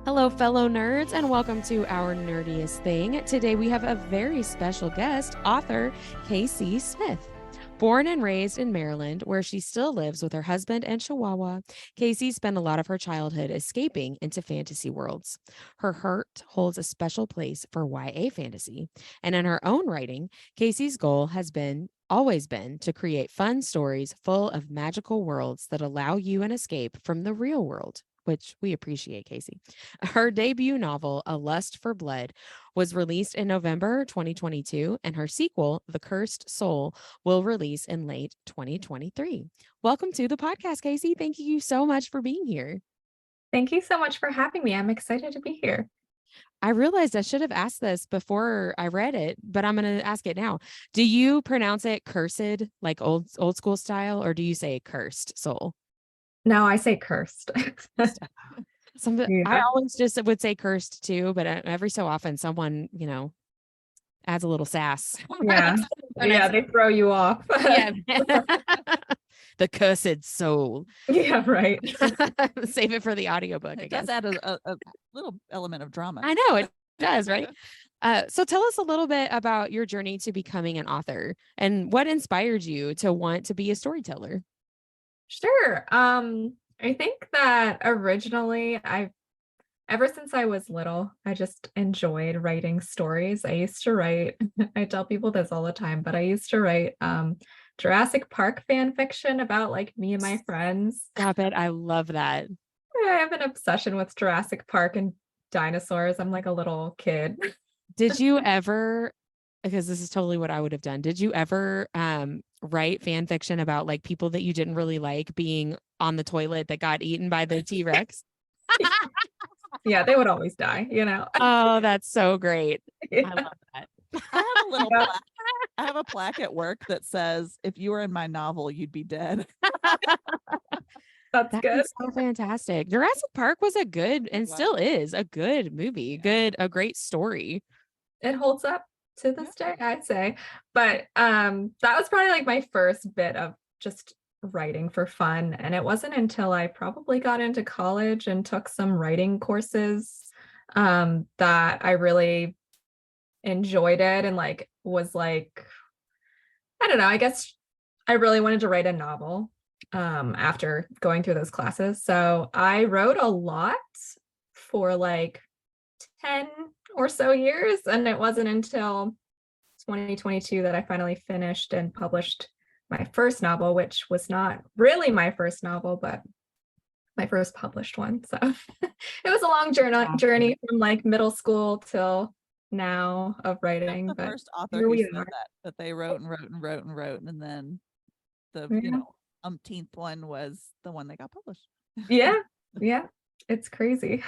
Hello, fellow nerds, and welcome to Our Nerdiest Thing. Today we have a very special guest, author Casey Smith. Born and raised in Maryland, where she still lives with her husband and chihuahua, Casey spent a lot of her childhood escaping into fantasy worlds. Her heart holds a special place for YA fantasy, and in her own writing, Casey's goal has always been to create fun stories full of magical worlds that allow you an escape from the real world, which we appreciate, Casey. Her debut novel, A Lust for Blood, was released in November 2022, and her sequel, The Cursed Soul, will release in late 2023. Welcome to the podcast, Casey. Thank you so much for being here. Thank you so much for having me. I'm excited to be here. I realized I should have asked this before I read it, but I'm going to ask it now. Do you pronounce it cursed, like old school style, or do you say cursed soul? No, I say cursed. I always just would say cursed too, but every so often someone, adds a little sass. Yeah. Yeah, they throw you off. Yeah. The cursed soul. Yeah, right. Save it for the audiobook, It does add a little element of drama. I know it does, right? So tell us a little bit about your journey to becoming an author and what inspired you to want to be a storyteller. Sure. I think that originally ever since I was little, I just enjoyed writing stories. I used to write, I tell people this all the time, but I used to write Jurassic Park fan fiction about like me and my friends. Stop it. I love that. I have an obsession with Jurassic Park and dinosaurs. I'm like a little kid. Did you ever, because this is totally what I would have done, did you ever write fan fiction about like people that you didn't really like being on the toilet that got eaten by the T-Rex? Yeah, they would always die, Oh, that's so great. Yeah. I love that. I have a plaque at work that says, if you were in my novel, you'd be dead. That's That good. is so fantastic. Jurassic Park was a good and still is a good movie. A great story. It holds up to this day, I'd say. But that was probably like my first bit of just writing for fun. And it wasn't until I probably got into college and took some writing courses that I really enjoyed it and like was like, I don't know, I guess I really wanted to write a novel after going through those classes. So I wrote a lot for like 10 or so years. And it wasn't until 2022 that I finally finished and published my first novel, which was not really my first novel, but my first published one. So it was a long journey from like middle school till now of writing. The but first author here who we said are. that they wrote and wrote and wrote and wrote, and then the Yeah. umpteenth one was the one that got published. Yeah, it's crazy.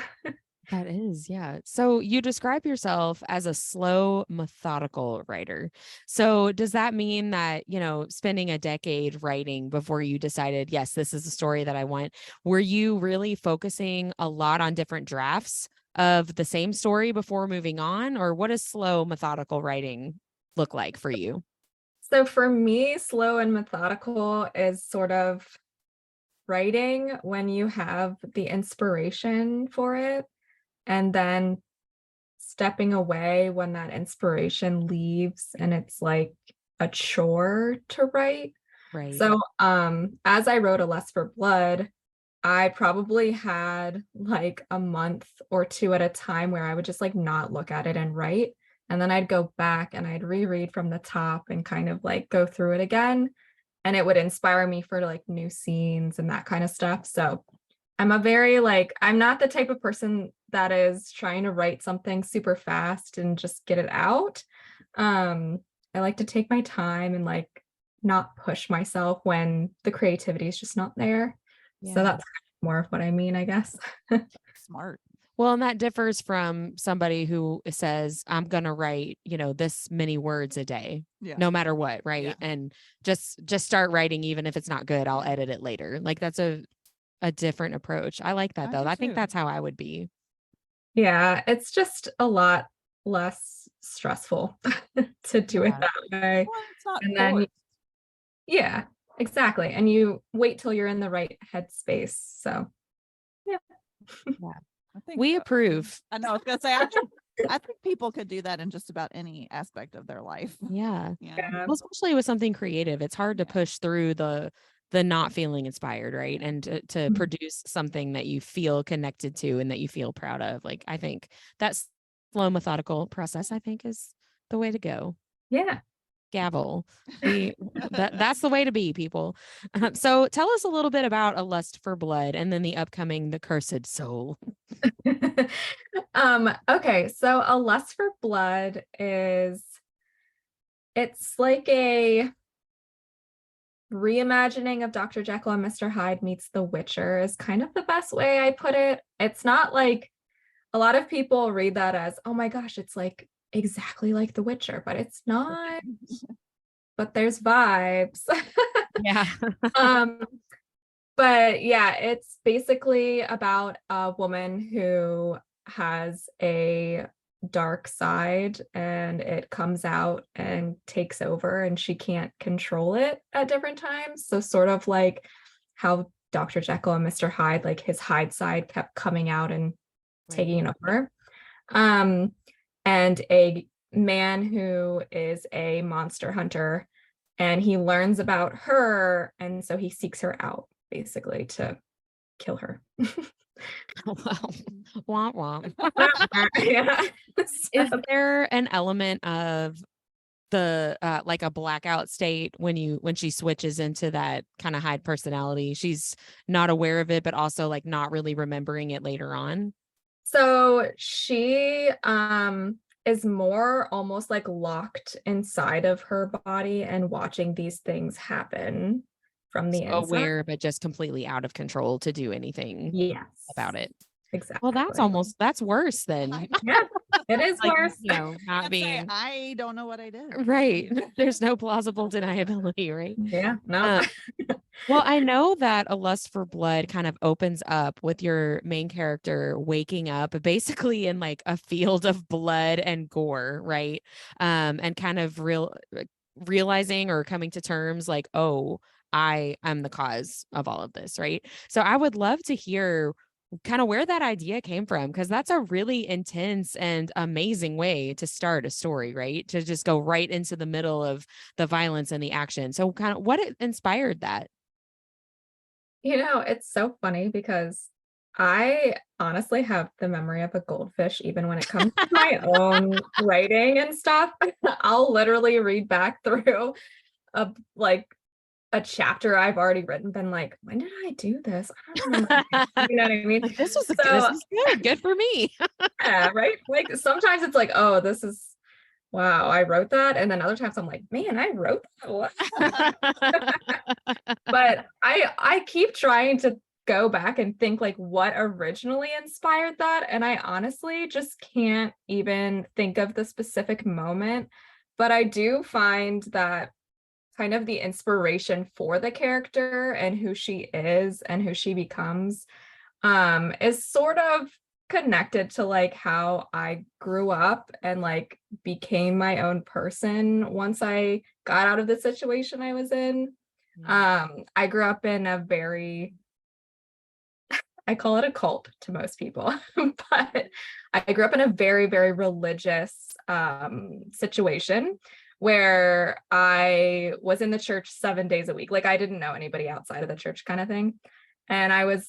That is, yeah. So you describe yourself as a slow, methodical writer. So does that mean that, spending a decade writing before you decided, yes, this is the story that I want, were you really focusing a lot on different drafts of the same story before moving on? Or what does slow, methodical writing look like for you? So for me, slow and methodical is sort of writing when you have the inspiration for it, and then stepping away when that inspiration leaves and it's like a chore to write. Right. So as I wrote A Lust for Blood, I probably had like a month or two at a time where I would just like not look at it and write. And then I'd go back and I'd reread from the top and kind of like go through it again. And it would inspire me for like new scenes and that kind of stuff. So I'm I'm not the type of person that is trying to write something super fast and just get it out. I like to take my time and like not push myself when the creativity is just not there. Yeah. So that's more of what I mean, I guess. Smart. Well, and that differs from somebody who says, I'm going to write, this many words a day, no matter what. Right. Yeah. And just start writing, even if it's not good, I'll edit it later. Like that's a different approach. I like that though. I think that's how I would be. Yeah. It's just a lot less stressful to do it that way. Well, it's not and then, yeah, exactly. And you wait till you're in the right headspace. So, yeah. I think We so. approve. I know. I was gonna say. I think people could do that in just about any aspect of their life. Yeah. Yeah. Well, especially with something creative, it's hard to Yeah. push through the not feeling inspired, right? And to Mhm. produce something that you feel connected to and that you feel proud of. Like, I think that's slow, methodical process, I think, is the way to go. Yeah. Gavel. That's the way to be, people. So tell us a little bit about A Lust for Blood and then the upcoming The Cursed Soul. Okay, so A Lust for Blood it's like a reimagining of Dr. Jekyll and Mr. Hyde meets The Witcher is kind of the best way I put it. It's not like a lot of people read that as, oh my gosh, it's like exactly like The Witcher, but it's not. But there's vibes. Yeah. um, but yeah, it's basically about a woman who has a dark side and it comes out and takes over and she can't control it at different times. So sort of like how Dr. Jekyll and Mr. Hyde, like his Hyde side kept coming out and taking it over. And a man who is a monster hunter and he learns about her and so he seeks her out basically to kill her. Wow. Womp womp. Yeah. Is there an element of the like a blackout state when she switches into that kind of Hyde personality? She's not aware of it, but also like not really remembering it later on. So she is more almost like locked inside of her body and watching these things happen from the inside. Aware, but just completely out of control to do anything Yes. about it. Exactly. Well, that's worse than Yeah, it is like, worse. not I'd say, being I don't know what I did. right. There's no plausible deniability, right? Yeah, no. Well, I know that A Lust for Blood kind of opens up with your main character waking up basically in like a field of blood and gore, right? And kind of realizing or coming to terms like, oh, I am the cause of all of this, right? So I would love to hear kind of where that idea came from, because that's a really intense and amazing way to start a story, right? To just go right into the middle of the violence and the action. So kind of what inspired that? It's so funny because I honestly have the memory of a goldfish, even when it comes to my own writing and stuff. I'll literally read back through a like a chapter I've already written, been like, when did I do this? I don't remember. You know what I mean? Like this is So good for me. yeah, right. Like sometimes it's like, oh, this is wow, I wrote that. And then other times I'm like, man, I wrote that. What? But I keep trying to go back and think like what originally inspired that. And I honestly just can't even think of the specific moment. But I do find that kind of the inspiration for the character and who she is and who she becomes is sort of connected to like how I grew up and like became my own person once I got out of the situation I was in. I grew up in a very, I call it a cult to most people, but I grew up in a very, very religious situation where I was in the church 7 days a week. Like I didn't know anybody outside of the church kind of thing. And I was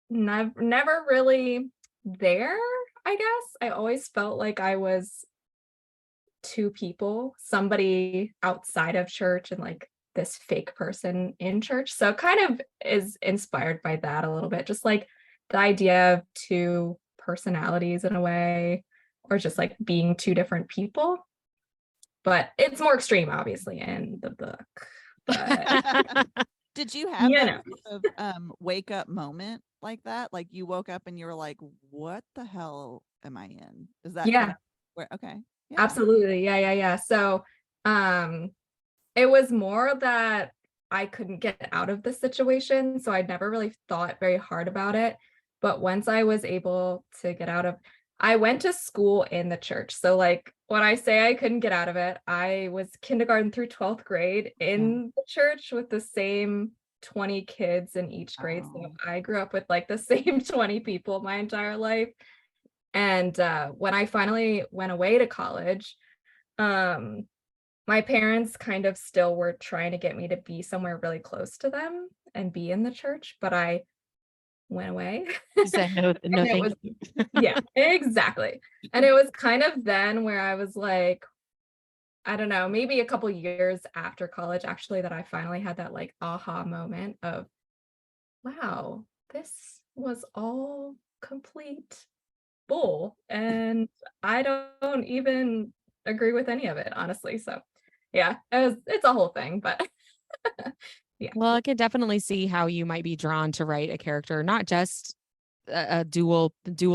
never really there, I guess. I always felt like I was two people, somebody outside of church and like this fake person in church. So it kind of is inspired by that a little bit, just like the idea of two personalities in a way, or just like being two different people. But it's more extreme, obviously, in the book. But Did you have you that know. sort of wake up moment like that? Like you woke up and you were like, what the hell am I in? Is that kind Yeah, of where okay. Yeah. absolutely. Yeah. So it was more that I couldn't get out of the situation. So I never really thought very hard about it. But once I was able to get out of, I went to school in the church. So like when I say I couldn't get out of it, I was kindergarten through 12th grade in the church with the same 20 kids in each grade. So Oh. I grew up with like the same 20 people my entire life. And when I finally went away to college, um, my parents kind of still were trying to get me to be somewhere really close to them and be in the church, but I went away. You said no, no, And it thank was, you. yeah, exactly. And it was kind of then where I was like, I don't know, maybe a couple years after college, actually, that I finally had that like aha moment of, wow, this was all complete bull. And I don't even agree with any of it, honestly. So yeah, it's a whole thing, but yeah. Well, I could definitely see how you might be drawn to write a character, not just a dual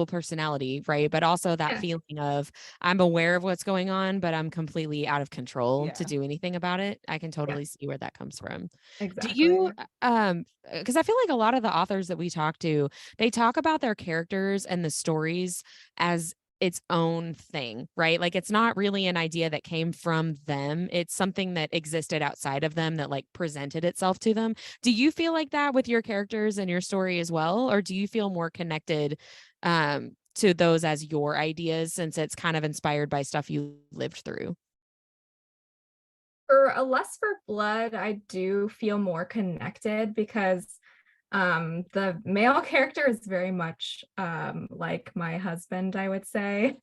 personality, right? But also that Yeah, feeling of I'm aware of what's going on, but I'm completely out of control to Yeah. do anything about it. I can yeah, totally see where that comes from. Do exactly. you because I feel like a lot of the authors that we talk to, they talk about their characters and the stories as its own thing, right? Like it's not really an idea that came from them. It's something that existed outside of them that like presented itself to them. Do you feel like that with your characters and your story as well? Or do you feel more connected to those as your ideas since it's kind of inspired by stuff you lived through? For A Lust for Blood, I do feel more connected because the male character is very much like my husband, I would say.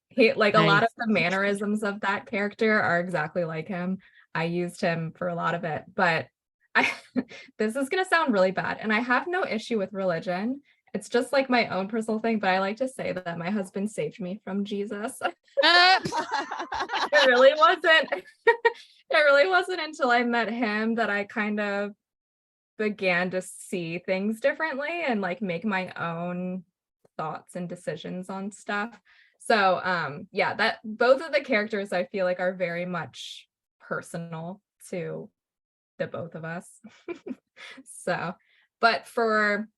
He like a lot of Nice. the mannerisms of that character are exactly like him. I used him for a lot of it, but I this is gonna sound really bad, and I have no issue with religion. It's just like my own personal thing, but I like to say that my husband saved me from Jesus. Uh, It really wasn't it really wasn't until I met him that I kind of began to see things differently and like make my own thoughts and decisions on stuff. So yeah, that both of the characters I feel like are very much personal to the both of us. So, but for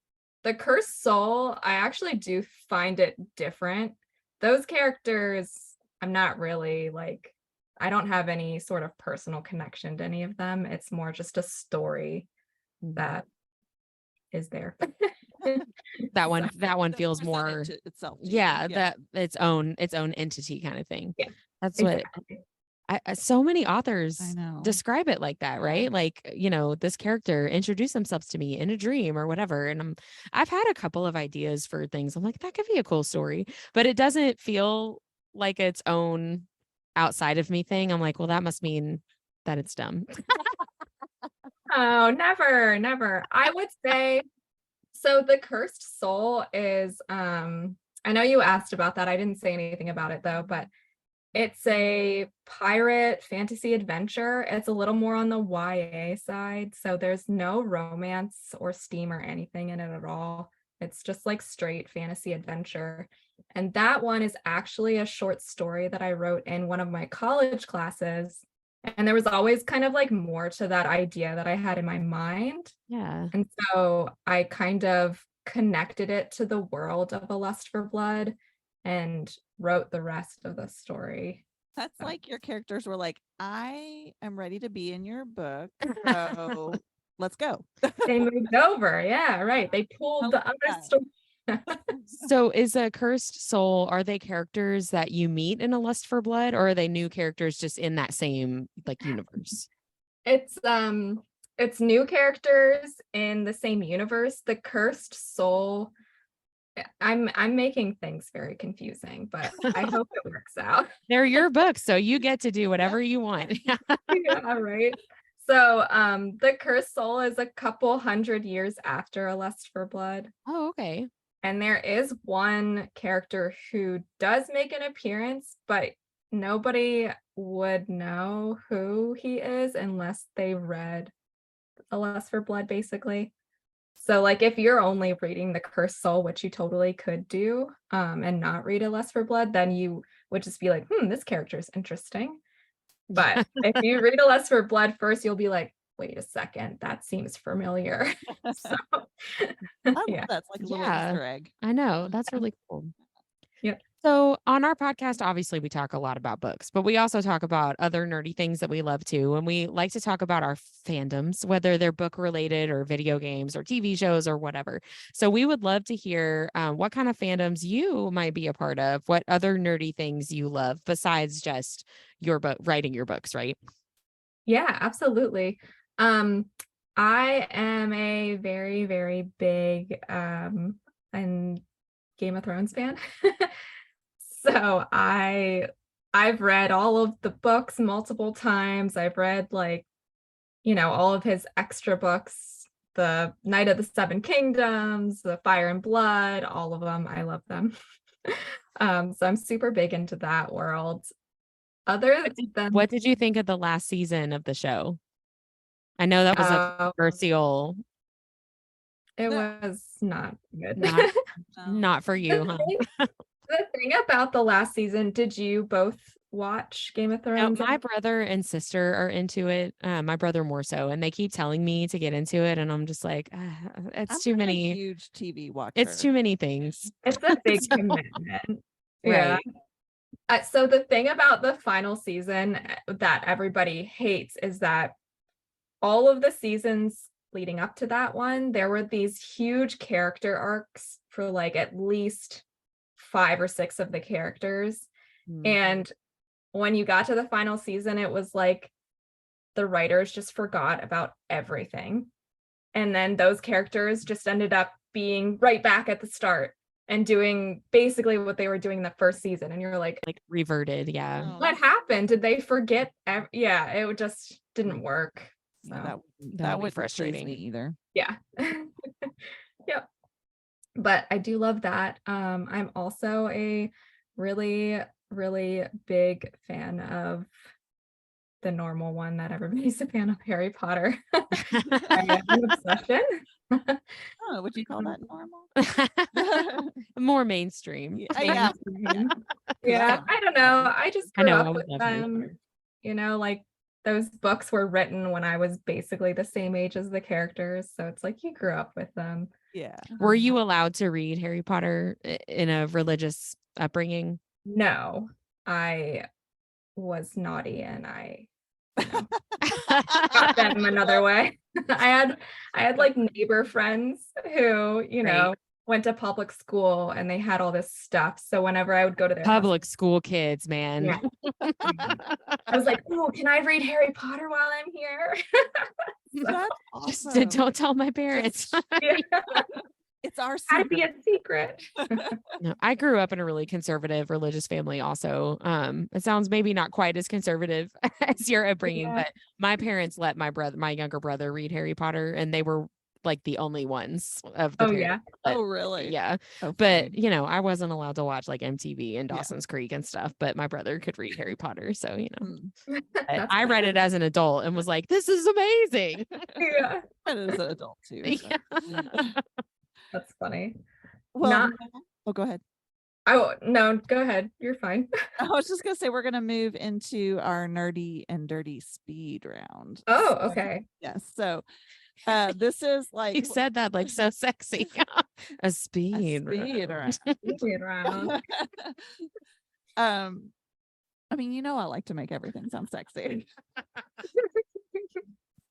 the Cursed Soul, I actually do find it different. Those characters, I'm not really like, I don't have any sort of personal connection to any of them. It's more just a story that is there. So, that one That feels presented more, to itself to you. yeah, that its own entity kind of thing. yeah, That's what exactly. so many I authors know. describe it like that, Yeah. right? Like, this character introduced themselves to me in a dream or whatever. And I've had a couple of ideas for things. I'm like, that could be a cool story, but it doesn't feel like its own outside of me thing. I'm like, well, that must mean that it's dumb. Oh, never, never. I would say so the Cursed Soul is I know you asked about that. I didn't say anything about it though, but it's a pirate fantasy adventure. It's a little more on the YA side, so there's no romance or steam or anything in it at all. It's just like straight fantasy adventure. And that one is actually a short story that I wrote in one of my college classes. And there was always kind of like more to that idea that I had in my mind. Yeah. And so I kind of connected it to the world of A Lust for Blood and wrote the rest of the story. That's So like your characters were like, I am ready to be in your book. So let's go. they moved over. Yeah, right. They I pulled love the other that. story. So is a cursed soul, are they characters that you meet in a lust for blood, or are they new characters just in that same like universe? It's new characters in the same universe. The Cursed Soul. I'm making things very confusing, but I hope it works out. They're your books, so you get to do whatever you want. Yeah, right. So the Cursed Soul is a couple hundred years after A Lust for Blood. Oh, okay. And there is one character who does make an appearance, but nobody would know who he is unless they read A Lust for Blood, basically. So, like, if you're only reading The Cursed Soul, which you totally could do, and not read A Lust for Blood, then you would just be like, this character is interesting. But if you read A Lust for Blood first, you'll be like, wait a second, that seems familiar. So, I love yeah. that. It's like a little Yeah, Easter egg. I know. That's really cool. Yep. So on our podcast, obviously we talk a lot about books, but we also talk about other nerdy things that we love too. And we like to talk about our fandoms, whether they're book related or video games or TV shows or whatever. So we would love to hear what kind of fandoms you might be a part of, what other nerdy things you love besides just your book, writing your books, right? Yeah, absolutely. I am a very, very big and Game of Thrones fan. So I've read all of the books multiple times. I've read like, all of his extra books, the Knight of the Seven Kingdoms, the Fire and Blood, all of them. I love them. So I'm super big into that world. Other than What did you think of the last season of the show? I know that was a uh, controversial, it No. was not good. not No. not for you, huh? The thing about the last season, did you both watch Game of No, Thrones? my brother and sister are into it. My brother more so, and they keep telling me to get into it, and I'm just like, it's I'm too not a many. huge TV watcher. It's too many things. It's a big So- commitment. Yeah. right. So the thing about the final season that everybody hates is that all of the seasons leading up to that one, there were these huge character arcs for like at least 5 or 6 of the characters. Mhm. And when you got to the final season, it was like the writers just forgot about everything. And then those characters just ended up being right back at the start and doing basically what they were doing the first season. And you're like, Like reverted, yeah. Oh, what happened? Did they forget? Yeah, it just didn't work. So no, that That'll be would frustrating. me either. yeah. Yep. But I do love that. I'm also a really, really big fan of the normal one that everybody's a fan of, Harry Potter. I have an obsession. Oh, would you call that normal? More mainstream. Yeah. Yeah, I don't know. I just I grew know. I up would with love Harry them. Potter. Like those books were written when I was basically the same age as the characters. So it's like you grew up with them. Yeah. Were you allowed to read Harry Potter in a religious upbringing? No, I was naughty and I taught them another way. I had like neighbor friends who, Right. went to public school and they had all this stuff. So whenever I would go to their house, Public school kids, man. Yeah. I was like, oh, can I read Harry Potter while I'm here? That's Just awesome. don't tell my parents. Yeah. It's our Had to be secret. a secret. No, I grew up in a really conservative religious family also. It sounds maybe not quite as conservative as your upbringing, Yeah. but my parents let my younger brother read Harry Potter, and they were like the only ones of the Oh parents yeah. that- Oh, really? yeah. Oh, But funny. I wasn't allowed to watch like MTV and Yeah. Dawson's Creek and stuff, but my brother could read Harry Potter. So, Mm. but That's I read it as an adult and was like, this is amazing. yeah. And as an adult too. so. Yeah. That's funny. Well, Not- oh, go ahead. Oh no, go ahead. You're fine. I was just gonna say we're gonna move into our nerdy and dirty speed round. Oh, So, okay. yes. So this is like You said that like so sexy. A a speed. speed round. Speed round. I mean, I like to make everything sound sexy.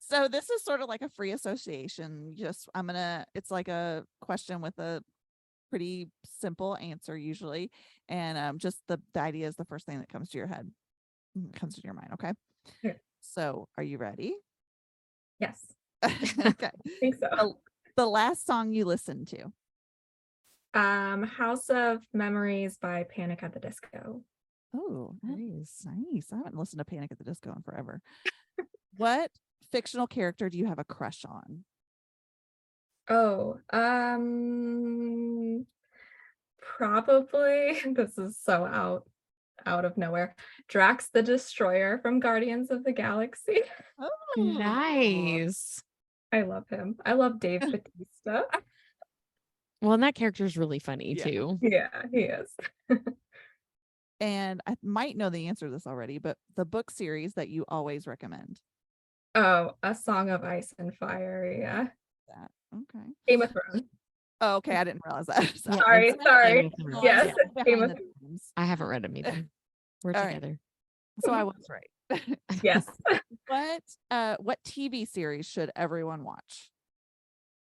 So this is sort of like a free association. It's like a question with a pretty simple answer usually. And just the idea is the first thing that comes to your head, comes to your mind. Okay. Sure. So are you ready? Yes, Okay. I think so. The last song you listened to. House of Memories by Panic at the Disco. Oh, Nice. nice. I haven't listened to Panic at the Disco in forever. What fictional character do you have a crush on? Oh, probably this is so out of nowhere. Drax the Destroyer from Guardians of the Galaxy. Oh, Nice. I love him. I love Dave Bautista. Well, and that character is really funny Yeah. too. Yeah, he is. And I might know the answer to this already, but the book series that you always recommend. Oh, A Song of Ice and Fire. Yeah. That okay. Game of Thrones. Oh, okay. I didn't realize that. Yeah, Sorry, it's sorry. Game of Thrones. Yes, Yeah. it's Game of Behind the times. I haven't read them either. We're All right. together. So I was right. Yes. What TV series should everyone watch?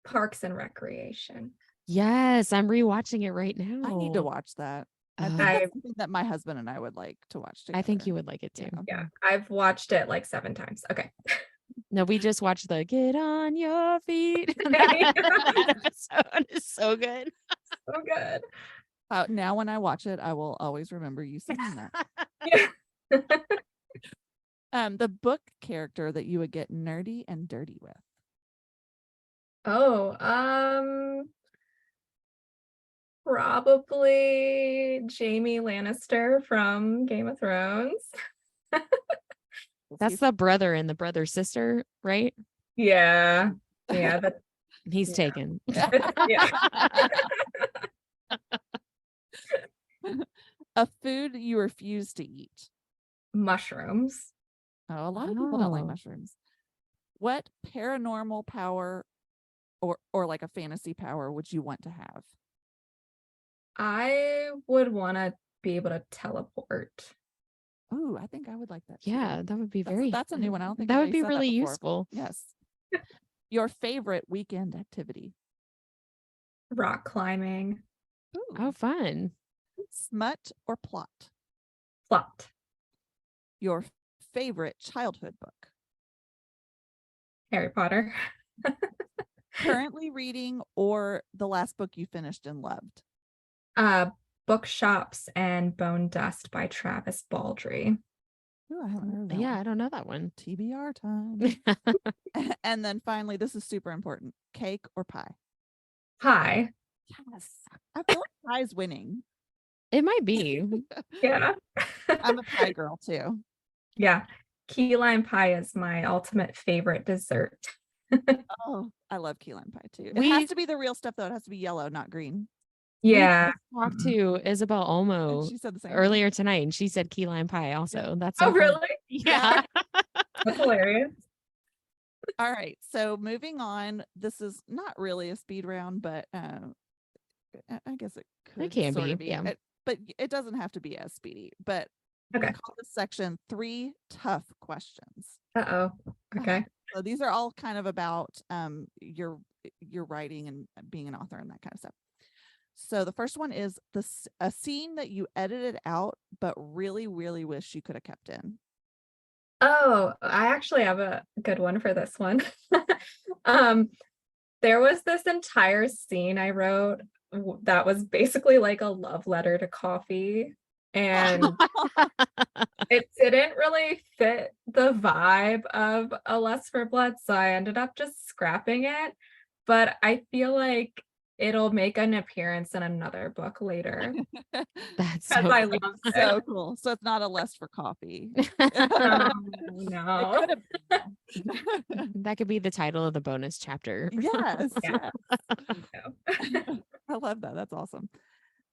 Parks and Recreation. Yes, I'm rewatching it right now. I need to watch that. I think Oh, that's something that my husband and I would like to watch together. I think you would like it too. Yeah, I've watched it like 7 times. Okay. No, we just watched the Get on Your Feet. That episode is so good. So good. Now when I watch it, I will always remember you saying that. Yeah. The book character that you would get nerdy and dirty with. Oh, probably Jamie Lannister from Game of Thrones. That's the brother and the brother sister, right? Yeah. Yeah, that's He's Yeah. taken. yeah. A food you refuse to eat. Mushrooms. Oh, a lot of people don't like Oh. mushrooms. What paranormal power or like a fantasy power would you want to have? I would want to be able to teleport. Oh, I think I would like that too. Yeah, that would be That's a new one. I don't think that would anybody be said that really before. useful. Yes. Your favorite weekend activity. Rock climbing. Ooh. Oh, fun. Smut or plot. Plot. Your favorite childhood book. Harry Potter. Currently reading or the last book you finished and loved. Bookshops and Bone Dust by Travis Baldree. Ooh, I haven't heard that Yeah, one. I don't know that one. TBR time. And then finally, this is super important. Cake or pie? Pie. Yes. I feel like pie's winning. It might be. Yeah. I'm a pie girl too. Yeah. Key lime pie is my ultimate favorite dessert. Oh, I love key lime pie too. It We- has to be the real stuff though. It has to be yellow, not green. Yeah. We talked to Isabel And Olmo she said the same thing. earlier tonight, and she said key lime pie also. That's Oh, so fun. really? Yeah. That's hilarious. All right. So moving on. This is not really a speed round, but I guess it could can sort be, of be. yeah. But it doesn't have to be as speedy. But Okay. we call this section 3 tough questions. Uh-oh. Okay. So these are all kind of about your writing and being an author and that kind of stuff. So the first one is a scene that you edited out but really, really wish you could have kept in. Oh, I actually have a good one for this one. There was this entire scene I wrote that was basically like a love letter to coffee. And it didn't really fit the vibe of A Lust for Blood, so I ended up just scrapping it. But I feel like it'll make an appearance in another book later That's because so I funny. love So it. cool. So it's not a lust for coffee. Oh, It no. could have been. That could be the title of the bonus chapter. Yes. Yeah. yes. I love that. That's awesome.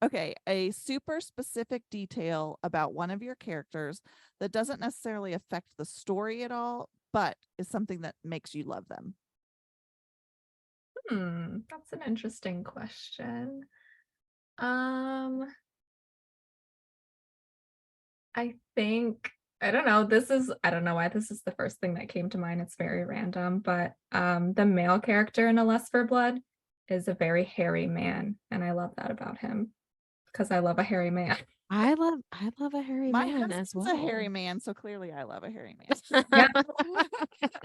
Okay. A super specific detail about one of your characters that doesn't necessarily affect the story at all, but is something that makes you love them. That's an interesting question. I think I don't know. I don't know why this is the first thing that came to mind. It's very random, but the male character in A Lust for Blood is a very hairy man, and I love that about him because I love a hairy man. I love a hairy My man as husband's well. a hairy man, so clearly I love a hairy man. Yeah.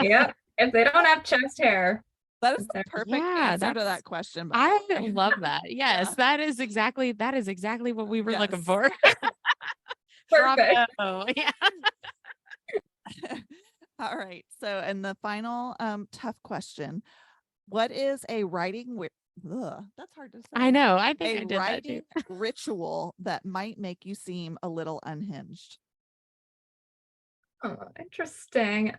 Yeah. If they don't have chest hair, That is the Yeah, perfect answer to that's- that question. by the I way. love that. Yes, that is exactly what we were looking Yes. for. perfect. Bravo. Yeah. All right. So, and the final tough question: what is a writing? That's hard to say. I know. I think A I did that too. writing ritual that might make you seem a little unhinged. Oh, interesting.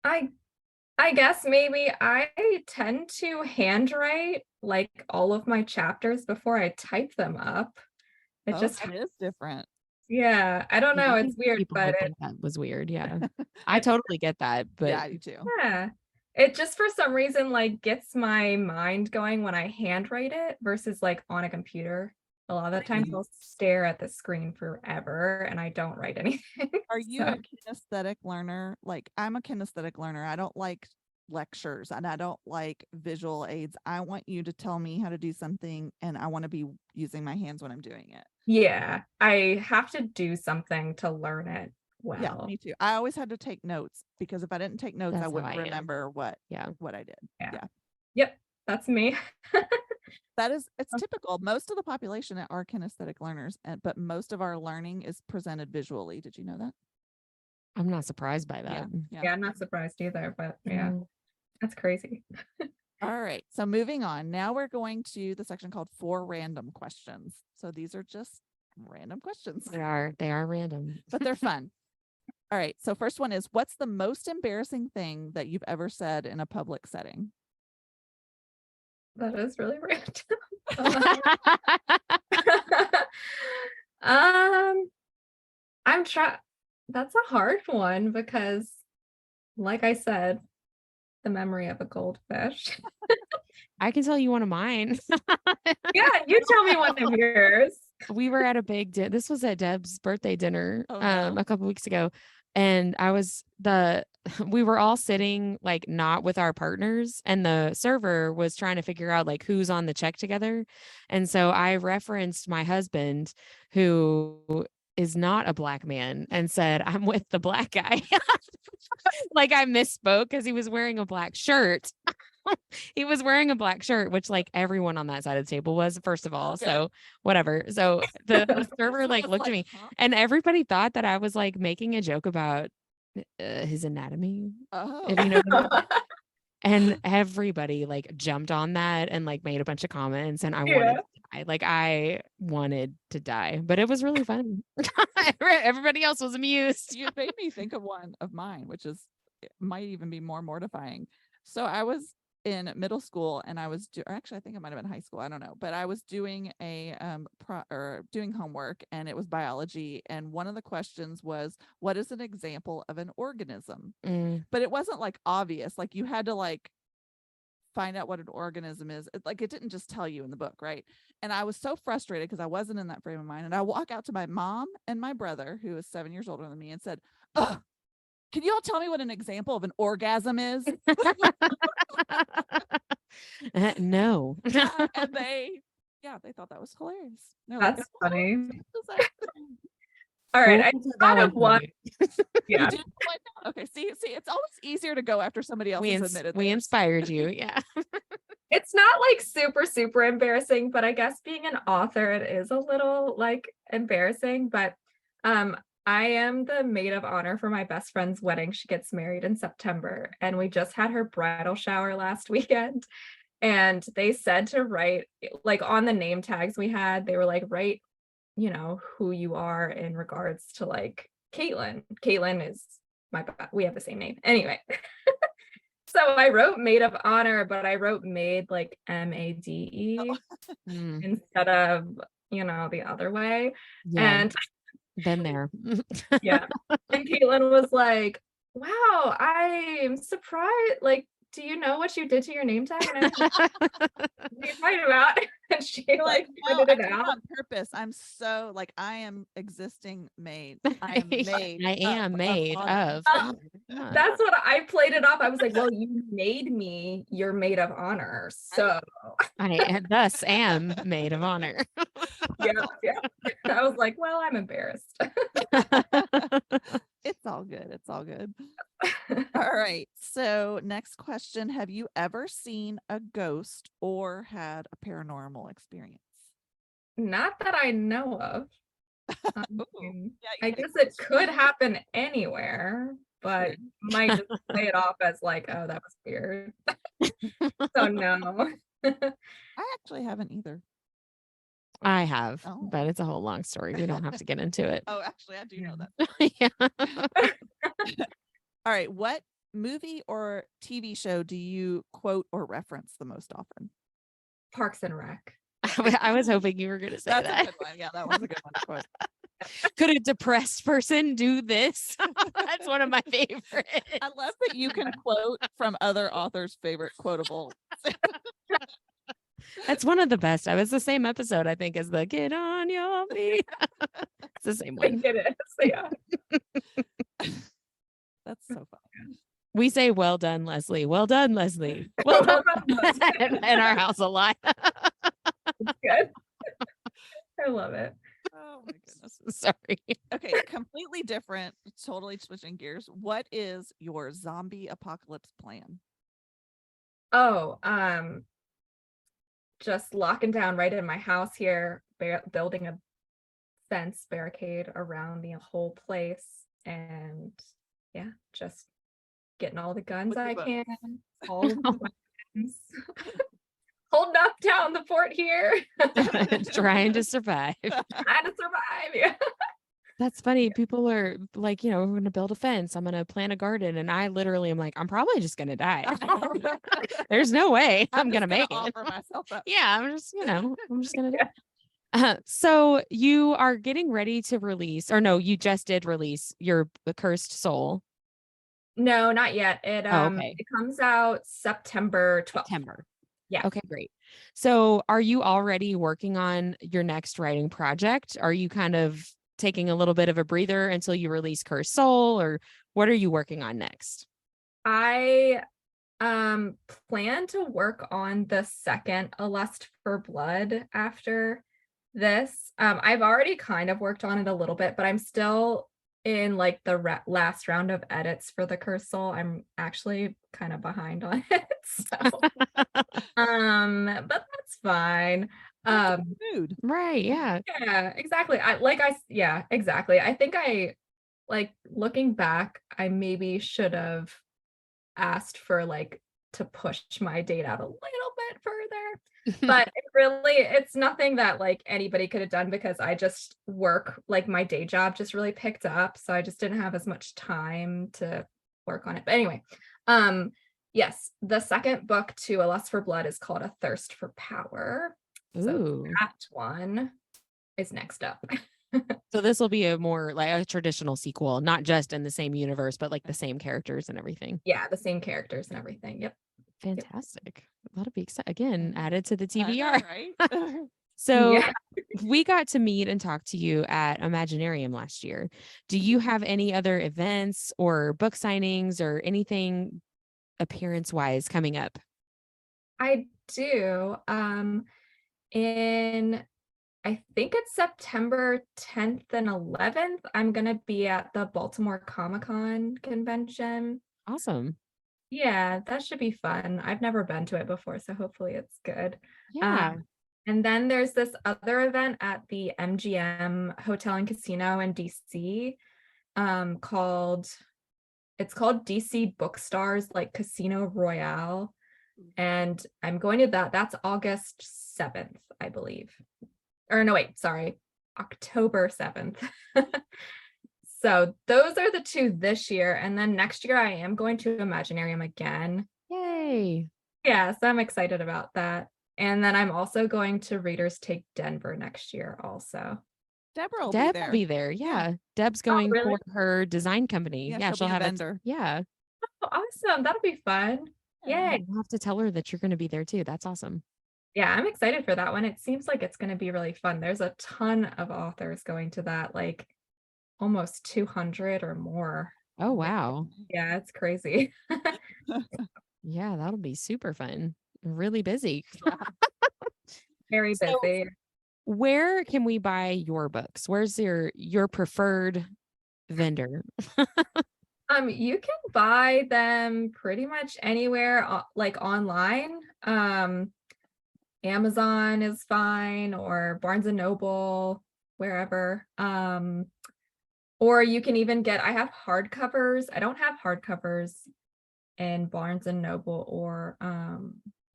I guess maybe I tend to handwrite like all of my chapters before I type them up. It Oh, just that is different. yeah, I don't Yeah, know. I It's think weird, people but would it think that was weird. Yeah. I totally get that. But Yeah, I do too. yeah. It just for some reason like gets my mind going when I handwrite it versus like on a computer. A lot of the times I'll stare at the screen forever and I don't write anything. Are you a kinesthetic learner? Like I'm a kinesthetic learner. I don't like lectures and I don't like visual aids. I want you to tell me how to do something and I want to be using my hands when I'm doing it. Yeah, I have to do something to learn it Yeah, well. me too. I always had to take notes because if I didn't take notes, I That's how wouldn't I am. remember what Yeah. I did. Yeah. Yeah. Yep, that's me. It's typical. Most of the population are kinesthetic learners, but most of our learning is presented visually. Did you know that? I'm not surprised by that. Yeah, I'm not surprised either, but yeah, Mhm. that's crazy. All right. So moving on. Now we're going to the section called 4 random questions. So these are just random questions, They are random. but they're fun. All right. So first one is, what's the most embarrassing thing that you've ever said in a public setting? That is really random. Um, I'm trying. That's a hard one because, like I said, the memory of a goldfish. I can tell you one of mine. Yeah, you tell me one of yours. We were at a big this was at Deb's birthday dinner Oh, no. a couple weeks ago, and we were all sitting like not with our partners, and the server was trying to figure out like who's on the check together. And so I referenced my husband, who is not a black man, and said, I'm with the black guy. Like I misspoke because he was wearing a black shirt. He was wearing a black shirt, which like everyone on that side of the table was, first of all. Okay. So whatever. So the server like was looked at like, me, huh? and everybody thought that I was like making a joke about his anatomy, Oh, if you know what I mean. And everybody like jumped on that and like made a bunch of comments, and I wanted Yeah. to die. Like I wanted to die, but it was really fun. Everybody else was amused. you made me think of one of mine, which is might even be more mortifying. So I was in middle school and I was or actually I think it might have been high school, I don't know, but I was doing a doing homework and it was biology, and one of the questions was, what is an example of an organism? But it wasn't like obvious, like you had to like find out what an organism is. Like it didn't just tell you in the book, right? And I was so frustrated because I wasn't in that frame of mind, and I walk out to my mom and my brother, who is 7 years older than me, and said, "Ugh, can you all tell me what an example of an orgasm is?" No. And they thought that was hilarious. That's funny. What is that? All right, I We'll thought of one. Yeah, You did what? Okay, see, it's always easier to go after somebody else has admitted we theirs. inspired you. Yeah. it's not like super embarrassing, but I guess being an author, it is a little like embarrassing. But I am the maid of honor for my best friend's wedding. She gets married in September, and we just had her bridal shower last weekend. And they said to write, like on the name tags we had, they were like, write, you know, who you are in regards to like Caitlin. Caitlin is we have the same name. Anyway. So I wrote maid of honor, but I wrote maid like MADE instead of, you know, the other way. Yeah. And Been there. yeah. And Caitlin was like, wow, I'm surprised. Like, do you know what you did to your name tag? And I was like, what are you talking about? And she like no, pointed I it did it out. on purpose. I'm so like I am existing maid. I am made. I am made honor. of honor. Yeah. That's what I played it off. I was like, well, you made me your maid of honor. So I thus am maid of honor. yeah. I was like, well, I'm embarrassed. It's all good. It's all good. All right. So next question. Have you ever seen a ghost or had a paranormal experience? Not that I know of. Ooh. I guess it could happen anywhere, but True. might just play it off as like, oh, that was weird. So no. I actually haven't either. I have, Oh. but it's a whole long story. We don't have to get into it. Oh, actually, I do know that. Yeah. All right. What movie or TV show do you quote or reference the most often? Parks and Rec. I was hoping you were going to say That's that. a good one. Yeah, that was a good one to quote. Could a depressed person do this? That's one of my favorites. I love that you can quote from other authors' favorite quotable. That's one of the best. It was the same episode, I think, as the "Get on your feet." It's the same I one. think it is. Yeah. That's so fun. We say, "Well done, Leslie. Well done, Leslie. Well done." In our house a lot. Good. I love it. Oh my goodness. Sorry. Okay, completely different, totally switching gears. What is your zombie apocalypse plan? Oh, just locking down right in my house here, building a fence barricade around the whole place, and yeah, just getting all the guns With your I books. can, all of the weapons, holding up down the fort here, Trying to survive. trying to survive. Yeah. That's funny. People are like, we're going to build a fence. I'm going to plant a garden. And I literally am like, I'm probably just going to die. There's no way I'm going to make it. Offer myself up. Yeah, I'm just going to do it. So you are getting ready to release, or no, you just did release your The Cursed Soul. No, not yet. It okay. It comes out September 12th. September. Yeah. Okay, great. So are you already working on your next writing project? Are you kind of taking a little bit of a breather until you release Cursed Soul, or what are you working on next? I plan to work on the second A Lust for Blood after this. I've already kind of worked on it a little bit, but I'm still in like the last round of edits for the Cursed Soul. I'm actually kind of behind on it. So but that's fine. Mood. Right, yeah. Yeah, exactly. Yeah, exactly. I think I like looking back, I maybe should have asked for like to push my date out a little bit further. But it's nothing that like anybody could have done because I just work, like my day job just really picked up. So I just didn't have as much time to work on it. But anyway, yes, the second book to A Lust for Blood is called A Thirst for Power. So Ooh. that one is next up. So this will be a more like a traditional sequel, not just in the same universe, but like the same characters and everything. Yeah, the same characters and everything. Yep. Fantastic. That'll be exciting. Again, added to the I know, TBR. right? So Yeah. we got to meet and talk to you at Imaginarium last year. Do you have any other events or book signings or anything appearance wise coming up? I do. I think it's September 10th and 11th. I'm going to be at the Baltimore Comic-Con convention. Awesome. Yeah, that should be fun. I've never been to it before, so hopefully it's good. Yeah. And then there's this other event at the MGM Hotel and Casino in DC called DC Bookstars, like Casino Royale. And I'm going to that. That's August 7th, I believe. Or no, wait, sorry, October 7th. So those are the two this year. And then next year I am going to Imaginarium again. Yay. Yeah, so I'm excited about that. And then I'm also going to Readers Take Denver next year also. Deborah will Deb be there. will be there. Yeah. Deb's going really? for her design company. Yeah, Yeah, she'll be a have vendor. Yeah. Oh, awesome. That'll be fun. Yay. You'll have to tell her that you're going to be there too. That's awesome. Yeah, I'm excited for that one. It seems like it's going to be really fun. There's a ton of authors going to that, like almost 200 or more. Oh, wow. Yeah, it's crazy. Yeah, that'll be super fun. Really busy. Very So- busy. Where can we buy your books? Where's your preferred vendor? You can buy them pretty much anywhere, like online. Amazon is fine, or Barnes and Noble, wherever. Or you can even I have hardcovers. I don't have hardcovers in Barnes and Noble or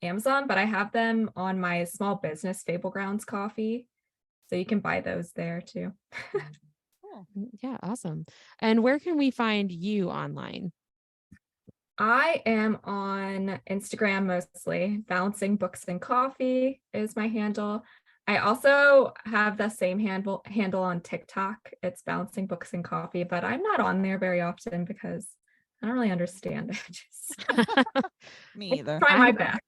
Amazon, but I have them on my small business, Fable Grounds Coffee. So you can buy those there too. Cool. Yeah, awesome. And where can we find you online? I am on Instagram mostly. Balancing Books and Coffee is my handle. I also have the same handle on TikTok. It's Balancing Books and Coffee, but I'm not on there very often because I don't really understand it. Me either. Try my best.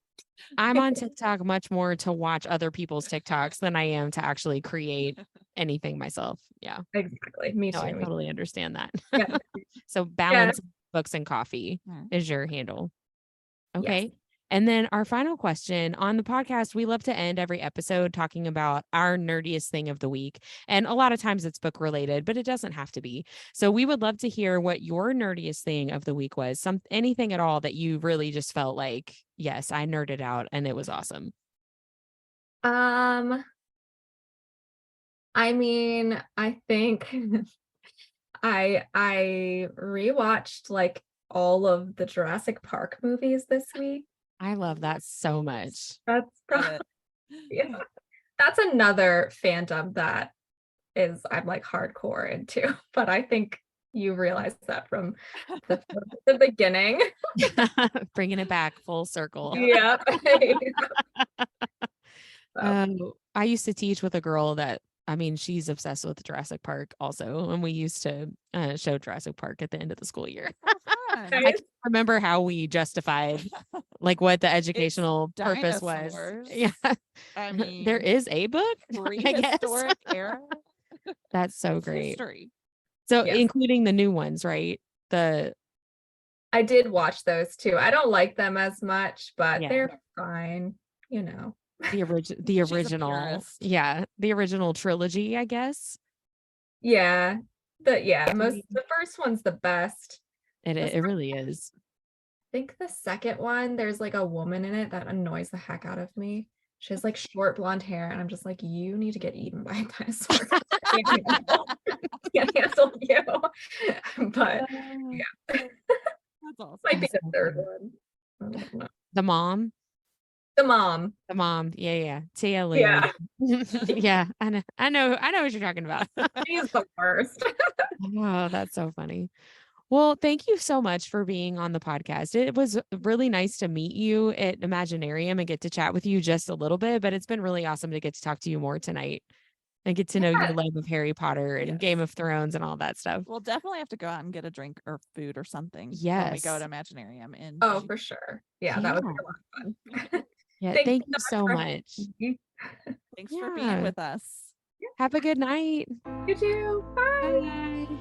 I'm on TikTok much more to watch other people's TikToks than I am to actually create anything myself. Yeah. Exactly. Me No, I too. totally understand that. Yeah. So balance books and coffee is your handle. Okay. Yes. And then our final question on the podcast, we love to end every episode talking about our nerdiest thing of the week. And a lot of times it's book related, but it doesn't have to be. So we would love to hear what your nerdiest thing of the week was. Anything at all that you really just felt like, yes, I nerded out and it was awesome. I mean, I think I rewatched like all of the Jurassic Park movies this week. I love that so much. That's Love it. yeah. That's another fandom that I'm like hardcore into, but I think you realized that from the beginning. Bringing it back full circle. Yeah. I used to teach with a girl that, I mean, she's obsessed with Jurassic Park also. And we used to show Jurassic Park at the end of the school year. I can't remember how we justified like what the educational purpose was. Yeah. I mean, there is a book. Prehistoric era. That's so great. History. So Yes. including the new ones, right? I did watch those too. I don't like them as much, but Yeah. they're fine, you know. The original. Yeah. The original trilogy, I guess. Yeah. The first one's the best. It really is. I think the second one, there's like a woman in it that annoys the heck out of me. She has like short blonde hair, and I'm just like, you need to get eaten by a dinosaur. Can't handle you. But yeah. That's awesome. Might be the third one. I don't know. The mom. The mom. Yeah. Tia Lee. Yeah. Yeah. I know what you're talking about. She's the worst. Oh, that's so funny. Well, thank you so much for being on the podcast. It was really nice to meet you at Imaginarium and get to chat with you just a little bit, but it's been really awesome to get to talk to you more tonight and get to know your love of Harry Potter and Game of Thrones and all that stuff. We'll definitely have to go out and get a drink or food or something when we go to Imaginarium. Oh, for sure. Yeah, that would be a lot of fun. Yeah, thank you so much. Thanks for being with us. Have a good night. You too. Bye. Bye.